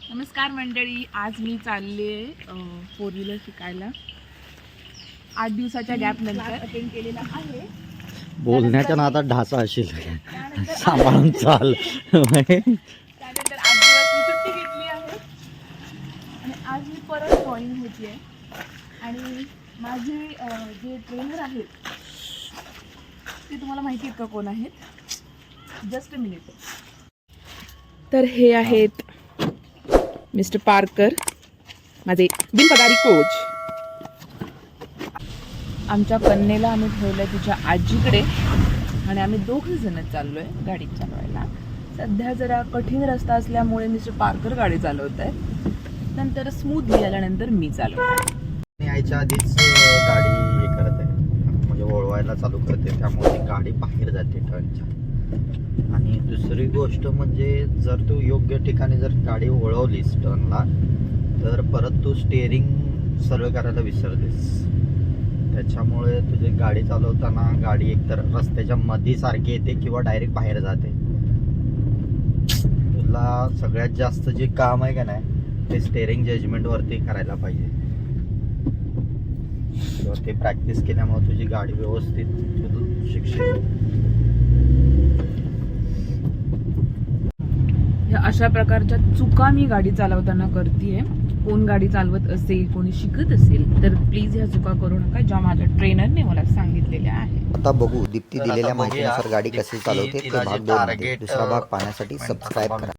नमस्कार मंडळी, आज मी चालले फोर व्हीलर शिकायला. 8 दिवसाच्या गॅप नंतर अटेंड केलेला आहे. बोलण्याच्या नादात ढासा असेल सांभाळून चाल. त्यानंतर 8 दिवस मी सुट्टी घेतली आहे आणि आज मी परत जॉईन होती आहे. आणि माझे जे ट्रेनर आहेत ते तुम्हाला माहिती आहेत का कोण आहेत? Just a minute. तर हे आहेत मिस्टर पारकर, माझे बिनपगारी कोच. आमच्या कन्येला आम्ही ठेवलं तिच्या आजीकडे आणि आम्ही दोघं जण चाललो आहे गाडी चालवायला. सध्या जरा कठीण रस्ता असल्यामुळे मिस्टर पारकर गाडी चालवत आहे, नंतर स्मूथली आल्यानंतर मी चालवते. यायच्या आधीच गाडी हे करत आहे, म्हणजे वळवायला चालू करते, त्यामुळे ती गाडी बाहेर जाते टर्नच्या. आणि दुसरी गोष्ट म्हणजे जर तू योग्य ठिकाणी जर गाडी वळवलीस टर्नला तर परत तू स्टेअरिंग सरळ करायला विसरतेस. त्याच्यामुळे तुझी गाडी चालवताना गाडी एकतर रस्त्याच्या मध्ये सारखी येते किंवा डायरेक्ट बाहेर जाते. तुला सगळ्यात जास्त जे काम आहे का नाही ते स्टेअरिंग जजमेंटवरती करायला पाहिजे. ते प्रॅक्टिस केल्यामुळे तुझी गाडी व्यवस्थित शिकशील. अशा प्रकारच्या चुका मी गाडी चालवताना करते. कोण गाडी चालवत असेल, कोणी शिकत असेल तर प्लीज ह्या चुका करू नका, ज्या माझ्या ट्रेनरने मला सांगितलेल्या आहेत. आता बघू दीप्ती दिलेल्या माहितीनुसार गाडी कशी चालवते ते भाग 2 मध्ये. दुसरा भाग पाहण्यासाठी सबस्क्राईब करा.